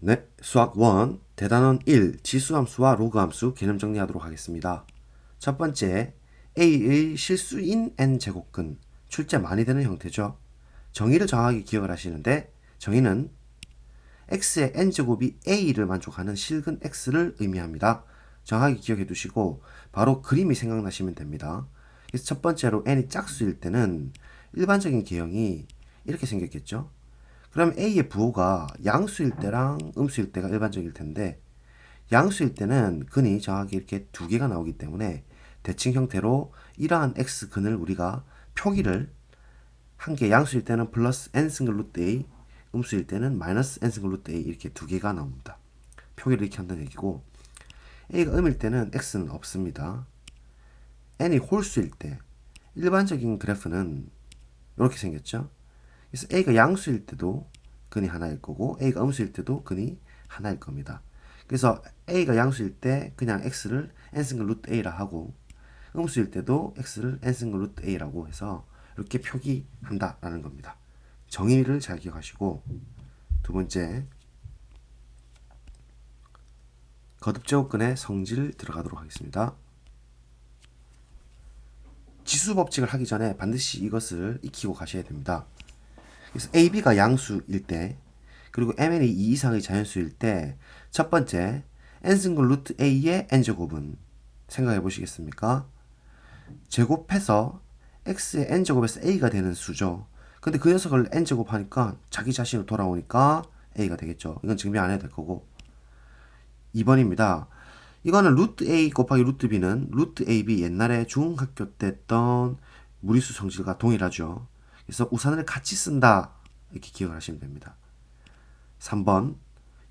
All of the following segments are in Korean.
네, 수학 1, 대단원 1, 지수함수와 로그함수 개념 정리하도록 하겠습니다. 첫 번째, a의 실수인 n제곱근, 출제 많이 되는 형태죠. 정의를 정확하게 기억을 하시는데, 정의는 x의 n제곱이 a를 만족하는 실근 x를 의미합니다. 정확하게 기억해 두시고 바로 그림이 생각나시면 됩니다. 그래서 첫 번째로 n이 짝수일 때는 일반적인 개형이 이렇게 생겼겠죠. 그럼 A의 부호가 양수일 때랑 음수일 때가 일반적일 텐데 양수일 때는 근이 정확히 이렇게 두 개가 나오기 때문에 대칭 형태로 이러한 x근을 우리가 표기를 한 개 양수일 때는 플러스 n승근 루트 a 음수일 때는 마이너스 n승근 루트 a 이렇게 두 개가 나옵니다. 표기를 이렇게 한다는 얘기고 a가 음일 때는 x는 없습니다. n이 홀수일 때 일반적인 그래프는 이렇게 생겼죠. 그래서 a가 양수일 때도 근이 하나일 거고 a가 음수일 때도 근이 하나일 겁니다. 그래서 a가 양수일 때 그냥 x를 n승근 루트 a라 하고 음수일 때도 x를 n승근 루트 a라고 해서 이렇게 표기한다라는 겁니다. 정의를 잘 기억하시고 두 번째 거듭제곱근의 성질 들어가도록 하겠습니다. 지수법칙을 하기 전에 반드시 이것을 익히고 가셔야 됩니다. 그래서 AB가 양수일 때 그리고 MN이 2 이상의 자연수일 때 첫 번째 n승근 루트 A의 n제곱은 생각해 보시겠습니까? 제곱해서 x의 n제곱에서 a가 되는 수죠. 근데 그 녀석을 n제곱 하니까 자기 자신으로 돌아오니까 a가 되겠죠. 이건 증명 안 해도 될 거고 2번입니다. 이거는 루트 a 곱하기 루트 b는 루트 ab 옛날에 중학교 때 했던 무리수 성질과 동일하죠. 그래서 우산을 같이 쓴다 이렇게 기억을 하시면 됩니다. 3번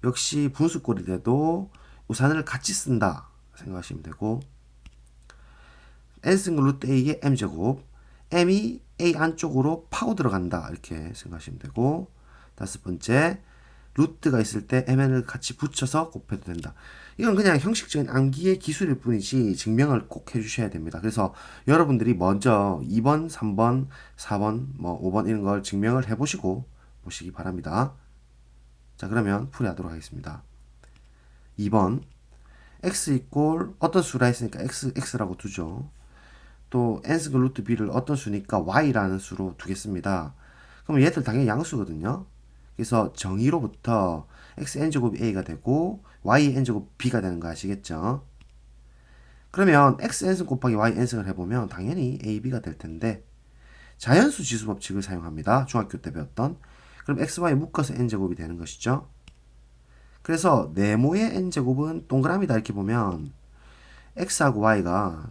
역시 분수꼴이 돼도 우산을 같이 쓴다 생각하시면 되고 n승근 루트 a의 m제곱 m이 a 안쪽으로 파고 들어간다 이렇게 생각하시면 되고 다섯 번째 루트가 있을 때 mn을 같이 붙여서 곱해도 된다. 이건 그냥 형식적인 암기의 기술일 뿐이지 증명을 꼭 해주셔야 됩니다. 그래서 여러분들이 먼저 2번, 3번, 4번, 뭐 5번 이런 걸 증명을 해보시고 보시기 바랍니다. 자 그러면 풀이하도록 하겠습니다. 2번 x 이꼴 어떤 수라 했으니까 x라고 두죠. 또 n승근 루트 b를 어떤 수니까 y라는 수로 두겠습니다. 그럼 얘들 당연히 양수거든요. 그래서 정의로부터 x n제곱이 a가 되고 y n제곱 b가 되는 거 아시겠죠? 그러면 x n승 곱하기 y n승을 해보면 당연히 a b가 될 텐데 자연수 지수 법칙을 사용합니다. 중학교 때 배웠던. 그럼 x, y 묶어서 n제곱이 되는 것이죠. 그래서 네모의 n제곱은 동그라미다 이렇게 보면 x하고 y가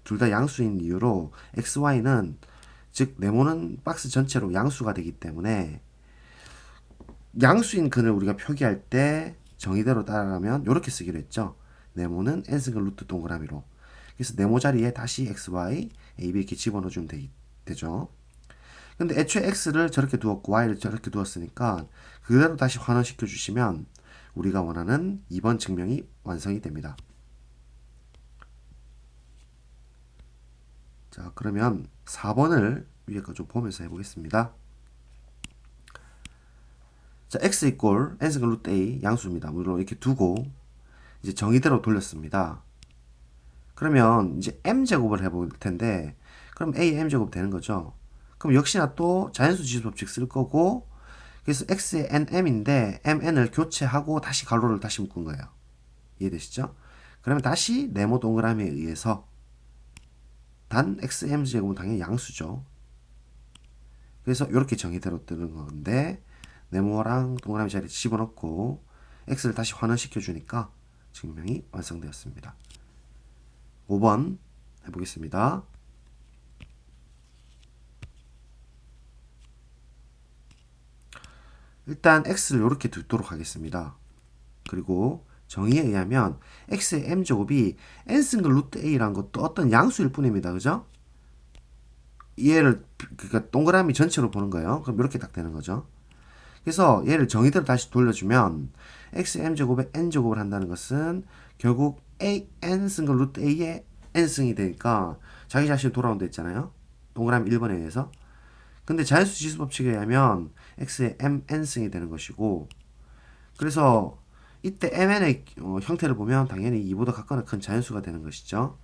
둘 다 양수인 이유로 x, y는 즉 네모는 박스 전체로 양수가 되기 때문에 양수인 근을 우리가 표기할 때 정의대로 따라가면 이렇게 쓰기로 했죠. 네모는 n승근 루트 동그라미로. 그래서 네모 자리에 다시 x, y, a, b 이렇게 집어넣어주면 되죠. 근데 애초에 x를 저렇게 두었고 y를 저렇게 두었으니까 그대로 다시 환원시켜 주시면 우리가 원하는 2번 증명이 완성이 됩니다. 자 그러면 4번을 위에 거 좀 보면서 해보겠습니다. 자 x 이꼴 n승근 루트 a 양수입니다. 물론 이렇게 두고 이제 정의대로 돌렸습니다. 그러면 이제 m제곱을 해볼 텐데 그럼 a m제곱 되는 거죠. 그럼 역시나 또 자연수 지수 법칙 쓸 거고 그래서 x의 nm인데 mn을 교체하고 다시 가로를 다시 묶은 거예요. 이해되시죠? 그러면 다시 네모 동그라미에 의해서 단 xm제곱은 당연히 양수죠. 그래서 이렇게 정의대로 뜨는 건데 네모랑 동그라미 자리에 집어넣고 x를 다시 환원시켜 주니까 증명이 완성되었습니다. 5번 해보겠습니다. 일단 x를 이렇게 두도록 하겠습니다. 그리고 정의에 의하면 x의 m제곱이 n승근 루트 a라는 것도 어떤 양수일 뿐입니다. 그죠? 얘를 그러니까 동그라미 전체로 보는 거예요. 그럼 이렇게 딱 되는 거죠. 그래서 얘를 정의대로 다시 돌려주면 x m제곱에 n제곱을 한다는 것은 결국 a n승근 루트 a의 n승이 되니까 자기 자신이 돌아온다 했잖아요. 동그라미 1번에 의해서. 근데 자연수 지수 법칙에 의하면 x의 mn승이 되는 것이고 그래서 이때 mn의 형태를 보면 당연히 2보다 같거나 큰 자연수가 되는 것이죠.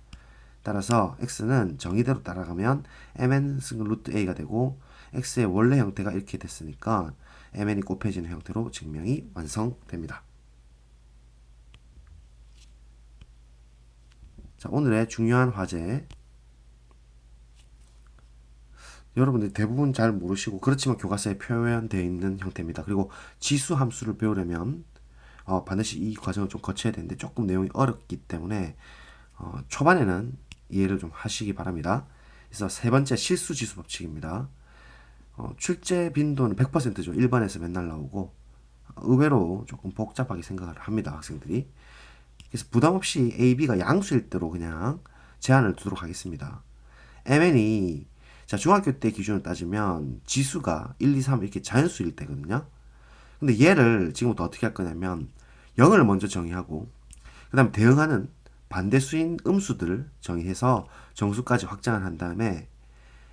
따라서 x는 정의대로 따라가면 mn 승 루트 a가 되고 x의 원래 형태가 이렇게 됐으니까 mn이 곱해지는 형태로 증명이 완성됩니다. 자, 오늘의 중요한 화제. 여러분들이 대부분 잘 모르시고 그렇지만 교과서에 표현되어 있는 형태입니다. 그리고 지수 함수를 배우려면 반드시 이 과정을 좀 거쳐야 되는데 조금 내용이 어렵기 때문에 초반에는 이해를 좀 하시기 바랍니다. 그래서 세 번째 실수 지수 법칙입니다. 출제 빈도는 100%죠. 1번에서 맨날 나오고 의외로 조금 복잡하게 생각을 합니다. 학생들이. 그래서 부담 없이 A, B가 양수일 때로 그냥 제한을 두도록 하겠습니다. MN이 자 중학교 때 기준으로 따지면 지수가 1, 2, 3 이렇게 자연수일 때거든요. 근데 얘를 지금부터 어떻게 할 거냐면 0을 먼저 정의하고 그 다음에 대응하는 반대수인 음수들을 정의해서 정수까지 확장을 한 다음에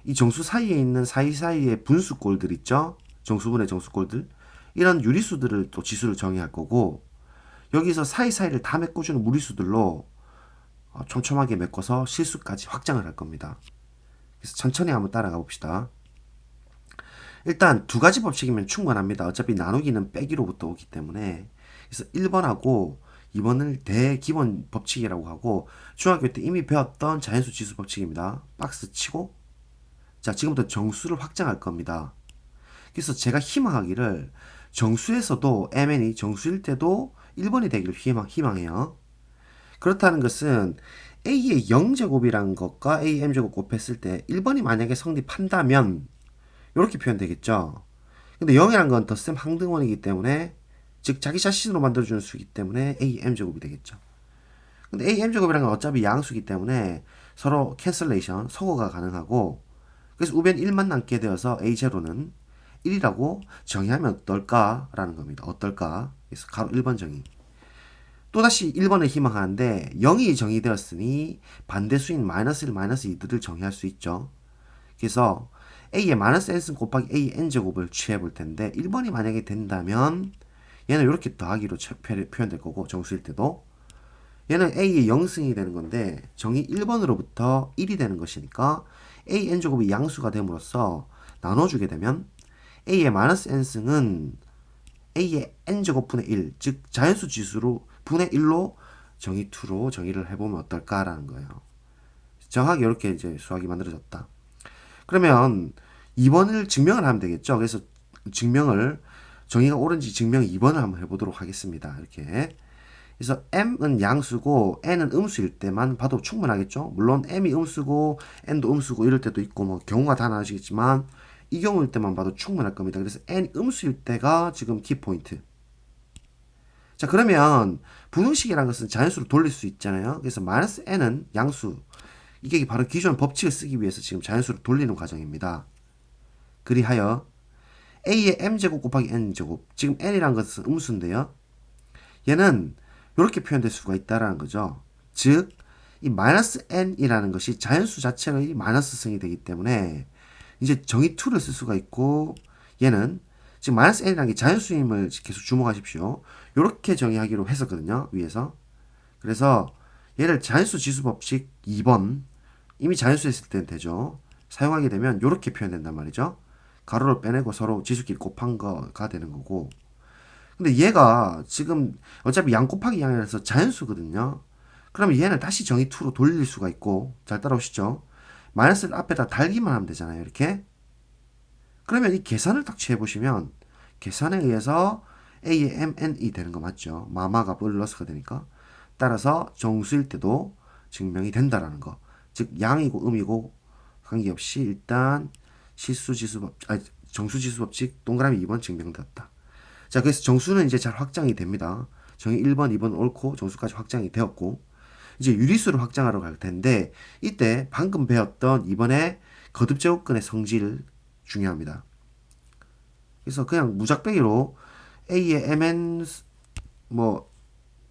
이 정수 사이에 있는 사이사이의 분수꼴들 있죠? 정수분의 정수꼴들 이런 유리수들을 또 지수를 정의할 거고 여기서 사이사이를 다 메꿔주는 무리수들로 촘촘하게 메꿔서 실수까지 확장을 할 겁니다. 그래서 천천히 한번 따라가 봅시다. 일단 두 가지 법칙이면 충분합니다. 어차피 나누기는 빼기로부터 오기 때문에 그래서 1번하고 2번을 대기본 법칙이라고 하고 중학교 때 이미 배웠던 자연수 지수 법칙입니다. 박스 치고 자 지금부터 정수를 확장할 겁니다. 그래서 제가 희망하기를 정수에서도 mn이 정수일 때도 1번이 되기를 희망해요. 그렇다는 것은 a의 0제곱이라는 것과 a m제곱 곱했을 때 1번이 만약에 성립한다면 이렇게 표현되겠죠. 근데 0이라는 건 덧셈 항등원이기 때문에 즉 자기 자신으로 만들어주는 수이기 때문에 a m제곱이 되겠죠. 근데 a m제곱이라는 건 어차피 양수이기 때문에 서로 캔슬레이션, 서고가 가능하고 그래서 우변 1만 남게 되어서 a0는 1이라고 정의하면 어떨까라는 겁니다. 어떨까? 그래서 가로 1번 정의. 또다시 1번을 희망하는데 0이 정의되었으니 반대수인 마이너스 1, 마이너스 2들을 정의할 수 있죠. 그래서 a의 마이너스 n승 곱하기 a n제곱을 취해 볼 텐데 1번이 만약에 된다면 얘는 이렇게 더하기로 표현될 거고 정수일 때도 얘는 a의 0승이 되는 건데 정의 1번으로부터 1이 되는 것이니까 a n제곱이 양수가 됨으로써 나눠주게 되면 a의 마이너스 n승은 a의 n제곱 분의 1, 즉 자연수 지수로 분의 1로 정의 2로 정의를 해보면 어떨까라는 거예요. 정확히 이렇게 이제 수학이 만들어졌다. 그러면 2번을 증명을 하면 되겠죠. 그래서 증명을 정의가 옳은지 증명 2번을 한번 해보도록 하겠습니다. 이렇게. 그래서 m은 양수고 n은 음수일 때만 봐도 충분하겠죠. 물론 m이 음수고 n도 음수고 이럴 때도 있고 뭐 경우가 다 나아지겠지만 이 경우일 때만 봐도 충분할 겁니다. 그래서 n이 음수일 때가 지금 키포인트. 자 그러면 분응식이라는 것은 자연수로 돌릴 수 있잖아요. 그래서 마이너스 n은 양수. 이게 바로 기존 법칙을 쓰기 위해서 지금 자연수로 돌리는 과정입니다. 그리하여 a의 m제곱 곱하기 n제곱. 지금 n이라는 것은 음수인데요. 얘는 이렇게 표현될 수가 있다라는 거죠. 즉, 이 마이너스 n이라는 것이 자연수 자체의 마이너스 승이 되기 때문에 이제 정의 2를 쓸 수가 있고 얘는 지금 마이너스 n이라는 게 자연수임을 계속 주목하십시오. 이렇게 정의하기로 했었거든요. 위에서. 그래서 얘를 자연수 지수 법칙 2번 이미 자연수 했을 때는 되죠. 사용하게 되면 이렇게 표현된단 말이죠. 가로를 빼내고 서로 지수끼리 곱한 거가 되는 거고 근데 얘가 지금 어차피 양 곱하기 양이라서 자연수거든요. 그러면 얘는 다시 정의 2로 돌릴 수가 있고 잘 따라오시죠? 마이너스를 앞에다 달기만 하면 되잖아요. 이렇게. 그러면 이 계산을 딱 취해보시면 계산에 의해서 a의 mn이 되는 거 맞죠? 마마가 플러스가 되니까. 따라서 정수일 때도 증명이 된다라는 거. 즉 양이고 음이고 관계없이 일단 정수지수 법칙 동그라미 2번 증명되었다. 자, 그래서 정수는 이제 잘 확장이 됩니다. 정의 1번, 2번 옳고 정수까지 확장이 되었고 이제 유리수를 확장하러 갈 텐데 이때 방금 배웠던 이번에 거듭제곱근의 성질 중요합니다. 그래서 그냥 무작배기로 a의 mn 뭐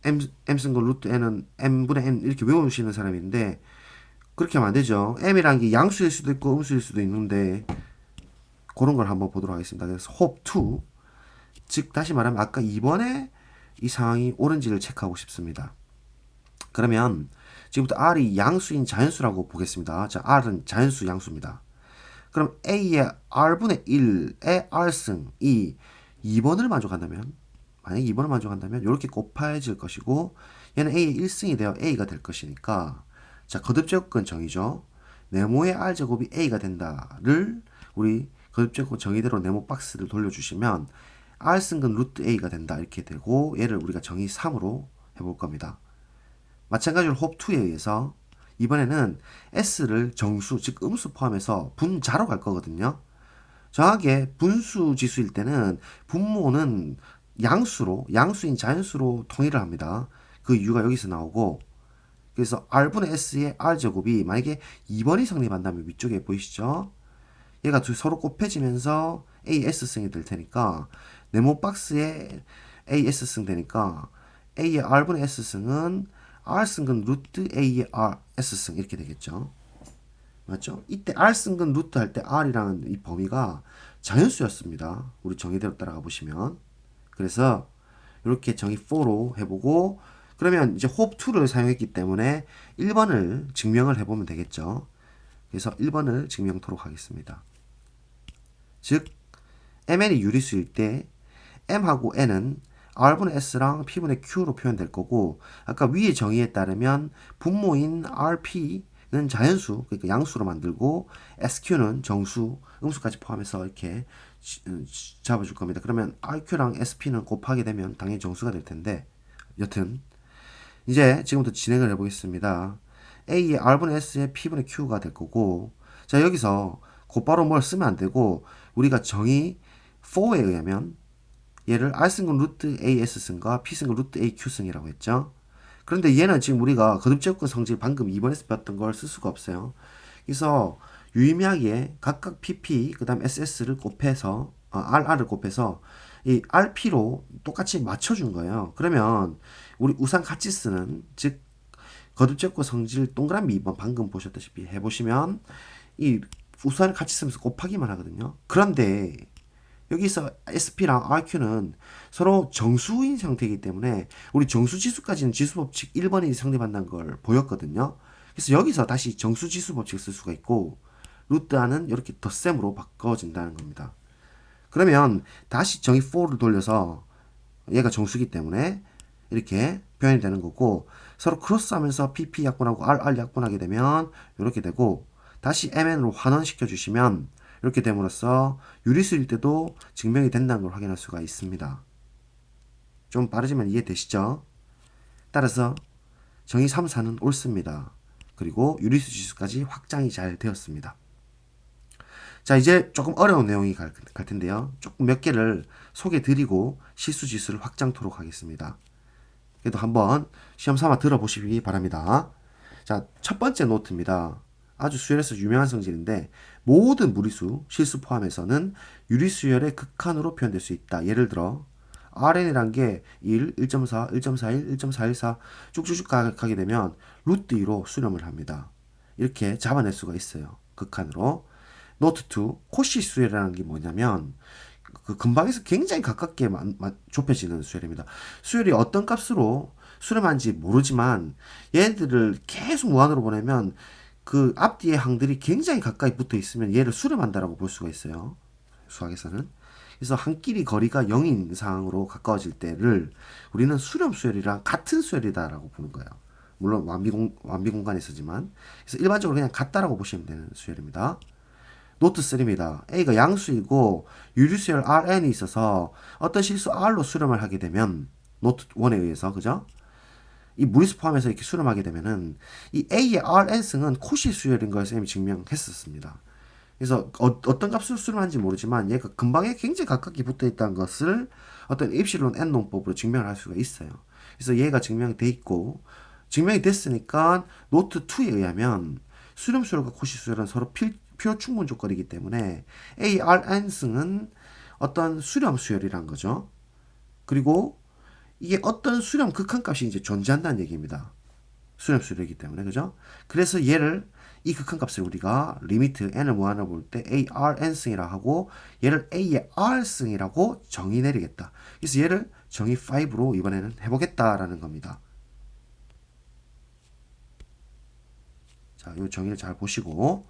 m 쓴 거 루트 n은 m분의 n 이렇게 외우시는 사람이 있는데 그렇게 하면 안 되죠. m이라는 게 양수일 수도 있고 음수일 수도 있는데 그런 걸 한번 보도록 하겠습니다. 그래서 hope 2 즉 다시 말하면 아까 2번에 이 상황이 옳은지를 체크하고 싶습니다. 그러면 지금부터 R이 양수인 자연수라고 보겠습니다. 자, R은 자연수 양수입니다. 그럼 A의 R분의 1의 R승이 2번을 만족한다면, 만약에 2번을 만족한다면 이렇게 곱해질 것이고, 얘는 A의 1승이 되어 A가 될 것이니까, 자, 거듭제곱근 정의죠. 네모의 R제곱이 A가 된다를 우리 거듭제곱 정의대로 네모 박스를 돌려주시면 R승근 루트 A가 된다 이렇게 되고, 얘를 우리가 정의 3으로 해볼 겁니다. 마찬가지로 홉2에 의해서 이번에는 S를 정수, 즉 음수 포함해서 분자로 갈 거거든요. 정확하게 분수 지수일 때는 분모는 양수인 자연수로 통일을 합니다. 그 이유가 여기서 나오고, 그래서 R분의 S의 R제곱이 만약에 2번이 성립한다면 위쪽에 보이시죠? 얘가 서로 곱해지면서 AS승이 될 테니까 네모 박스에 AS승 되니까 A의 R분의 S승은 R승근 루트 A의 S승 이렇게 되겠죠. 맞죠? 이때 R승근 루트 할 때 R이라는 이 범위가 자연수였습니다. 우리 정의대로 따라가 보시면. 그래서 이렇게 정의 4로 해보고, 그러면 이제 홉2를 사용했기 때문에 1번을 증명을 해보면 되겠죠. 그래서 1번을 증명토록 하겠습니다. 즉 mn이 유리수일 때 m하고 n은 r분의 s랑 p분의 q로 표현될 거고, 아까 위의 정의에 따르면 분모인 rp는 자연수, 그러니까 양수로 만들고 sq는 정수, 음수까지 포함해서 이렇게 잡아줄 겁니다. 그러면 rq랑 sp는 곱하게 되면 당연히 정수가 될 텐데, 여튼 이제 지금부터 진행을 해보겠습니다. a의 r분의 s의 p분의 q가 될 거고, 자, 여기서 곧바로 뭘 쓰면 안 되고, 우리가 정의 4에 의하면 얘를 R승근 루트 AS승과 P승근 루트 AQ승이라고 했죠. 그런데 얘는 지금 우리가 거듭제곱근 성질 방금 2번에서 배웠던 걸 쓸 수가 없어요. 그래서 유의미하게 각각 PP 그 다음 SS를 곱해서 RR을 곱해서 이 RP로 똑같이 맞춰준 거예요. 그러면 우리 우선 같이 쓰는, 즉 거듭제곱근 성질 동그라미 2번 방금 보셨다시피 해보시면 이 우선을 같이 쓰면서 곱하기만 하거든요. 그런데 여기서 SP랑 RQ는 서로 정수인 상태이기 때문에 우리 정수지수까지는 지수법칙 1번이 성립한다는 걸 보였거든요. 그래서 여기서 다시 정수지수법칙을 쓸 수가 있고, 루트 R은 이렇게 덧셈으로 바꿔진다는 겁니다. 그러면 다시 정의 4를 돌려서 얘가 정수기 때문에 이렇게 표현이 되는 거고, 서로 크로스하면서 PP 약분하고 RR 약분하게 되면 이렇게 되고, 다시 MN으로 환원시켜 주시면 이렇게 됨으로써 유리수일 때도 증명이 된다는 걸 확인할 수가 있습니다. 좀 빠르지만 이해되시죠? 따라서 정의 3, 4는 옳습니다. 그리고 유리수 지수까지 확장이 잘 되었습니다. 자, 이제 조금 어려운 내용이 갈 텐데요. 조금 몇 개를 소개해 드리고 실수 지수를 확장토록 하겠습니다. 그래도 한번 시험 삼아 들어보시기 바랍니다. 자, 첫 번째 노트입니다. 아주 수열에서 유명한 성질인데, 모든 무리수, 실수 포함해서는 유리수열의 극한으로 표현될 수 있다. 예를 들어 Rn이란 게 1, 1.4, 1.41, 1.414 쭉쭉쭉 가게 되면 루트 2로 수렴을 합니다. 이렇게 잡아낼 수가 있어요. 극한으로. 노트 2, 코시 수열이라는 게 뭐냐면 그 근방에서 굉장히 가깝게 좁혀지는 수열입니다. 수열이 어떤 값으로 수렴한지 모르지만 얘들을 계속 무한으로 보내면 그 앞뒤의 항들이 굉장히 가까이 붙어 있으면 얘를 수렴한다라고 볼 수가 있어요. 수학에서는. 그래서 한 끼리 거리가 0인 상황으로 가까워질 때를 우리는 수렴 수열이랑 같은 수열이다라고 보는 거예요. 물론 완비 공간에서지만. 그래서 일반적으로 그냥 같다라고 보시면 되는 수열입니다. 노트 3입니다. A가 양수이고 유리수열 Rn이 있어서 어떤 실수 R로 수렴을 하게 되면, 노트 1에 의해서, 그죠? 이 무리수 포함해서 이렇게 수렴하게 되면은 이 A의 Rn승은 코시 수열인 걸 쌤이 증명했었습니다. 그래서 어떤 값으로 수렴하는지 모르지만 얘가 근방에 굉장히 가깝게 붙어 있다는 것을 어떤 입실론 N 논법으로 증명을 할 수가 있어요. 그래서 얘가 증명이 돼 있고, 증명이 됐으니까 노트 2에 의하면 수렴 수열과 코시 수열은 서로 필요 충분 조건이기 때문에 ARN승은 어떤 수렴 수열이란 거죠. 그리고 이게 어떤 수렴 극한값이 이제 존재한다는 얘기입니다. 수렴 수열이기 때문에, 그죠? 그래서 얘를 이 극한값을 우리가 리미트 n을 무한으로 볼 때 arn승이라 하고 얘를 a의 r승이라고 정의 내리겠다. 그래서 얘를 정의 5로 이번에는 해보겠다라는 겁니다. 자, 이 정의를 잘 보시고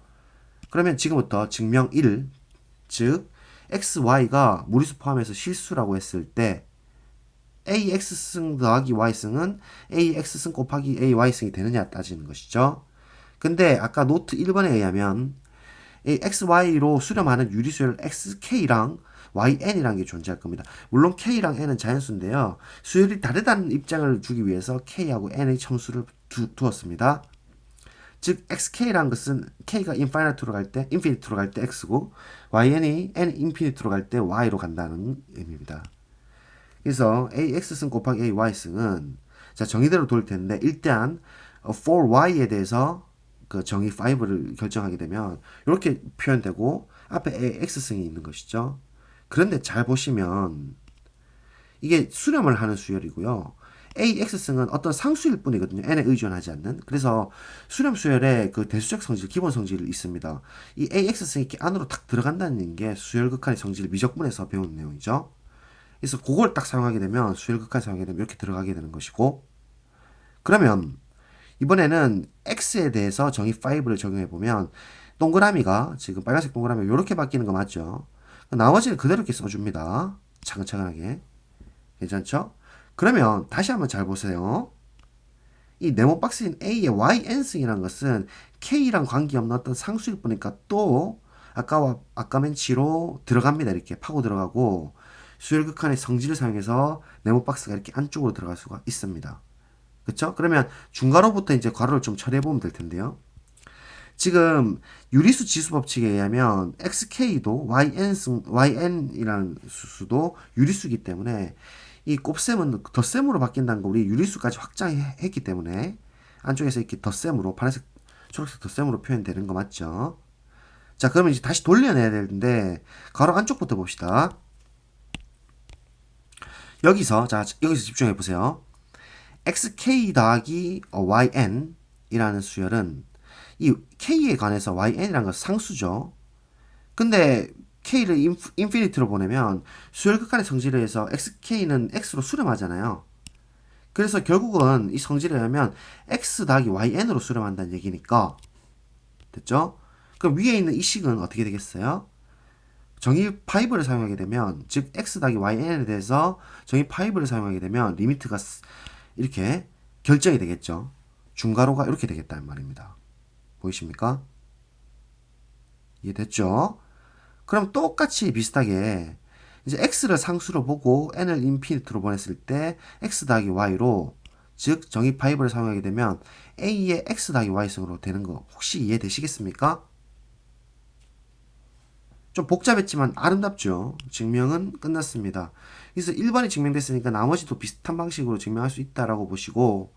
그러면 지금부터 증명 1, 즉 x, y가 무리수 포함해서 실수라고 했을 때 ax승 더하기 y승은 ax승 곱하기 ay승이 되느냐 따지는 것이죠. 근데 아까 노트 1번에 의하면 xy로 수렴하는 유리수열 xk랑 yn이라는 게 존재할 겁니다. 물론 k랑 n은 자연수인데요. 수열이 다르다는 입장을 주기 위해서 k하고 n의 참수를 두었습니다. 즉 xk라는 것은 k가 인피니트로 갈 때 x고 yn이 n 인피니트로 갈 때 y로 간다는 의미입니다. 그래서 ax승 곱하기 ay승은 자 정의대로 돌 텐데 일단 for y에 대해서 그 정의 5를 결정하게 되면 이렇게 표현되고 앞에 x승이 있는 것이죠. 그런데 잘 보시면 이게 수렴을 하는 수열이고요. ax승은 어떤 상수일 뿐이거든요. n에 의존하지 않는. 그래서 수렴 수열에 그 대수적 성질, 기본 성질이 있습니다. 이 ax승이 이렇게 안으로 탁 들어간다는 게 수열 극한의 성질 미적분에서 배운 내용이죠. 그래서 그걸 딱 사용하게 되면 수열 극한 사용하게 되면 이렇게 들어가게 되는 것이고 그러면 이번에는 x에 대해서 정의 5를 적용해 보면 동그라미가 지금 빨간색 동그라미가 이렇게 바뀌는 거 맞죠? 나머지는 그대로 이렇게 써줍니다. 차근차근하게. 괜찮죠? 그러면 다시 한번 잘 보세요. 이 네모 박스인 A의 yn승이라는 것은 K랑 관계없는 어떤 상수일 뿐이니까 또 아까 맨치로 들어갑니다. 이렇게 파고 들어가고 수열극한의 성질을 사용해서 네모 박스가 이렇게 안쪽으로 들어갈 수가 있습니다. 그쵸? 그러면 중괄호부터 이제 괄호를 좀 처리해 보면 될 텐데요. 지금 유리수 지수 법칙에 의하면 xk도 yn이라는 수도 유리수이기 때문에 이 곱셈은 덧셈으로 바뀐다는 거 우리 유리수까지 확장했기 때문에 안쪽에서 이렇게 덧셈으로 파란색 초록색 덧셈으로 표현되는 거 맞죠? 자 그러면 이제 다시 돌려내야 되는데 가로 안쪽부터 봅시다. 여기서 집중해 보세요. xk 더하기 yn이라는 수열은 이 k에 관해서 yn이라는 건 상수죠. 근데 k를 인피니트로 보내면 수열 극한의 성질에 의해서 xk는 x로 수렴하잖아요. 그래서 결국은 이 성질에 의하면 x 더하기 yn으로 수렴한다는 얘기니까 됐죠? 그럼 위에 있는 이 식은 어떻게 되겠어요? 정의 5를 사용하게 되면 즉 x 더하기 yn에 대해서 정의 5를 사용하게 되면 리미트가 이렇게 결정이 되겠죠. 중괄호가 이렇게 되겠다는 말입니다. 보이십니까? 이해됐죠? 그럼 똑같이 비슷하게 이제 x를 상수로 보고 n을 인피니트로 보냈을 때 x 더하기 y로 즉 정의 5를 사용하게 되면 a의 x 더하기 y승으로 되는 거 혹시 이해되시겠습니까? 좀 복잡했지만 아름답죠. 증명은 끝났습니다. 그래서 1번이 증명됐으니까 나머지도 비슷한 방식으로 증명할 수 있다라고 보시고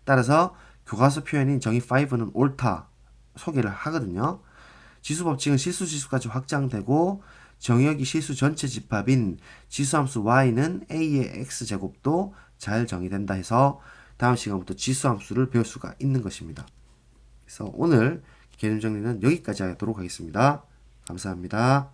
따라서 교과서 표현인 정의 5는 옳다 소개를 하거든요. 지수 법칙은 실수 지수까지 확장되고 정의역이 실수 전체 집합인 지수함수 y는 a의 x제곱도 잘 정의된다 해서 다음 시간부터 지수함수를 배울 수가 있는 것입니다. 그래서 오늘 개념 정리는 여기까지 하도록 하겠습니다. 감사합니다.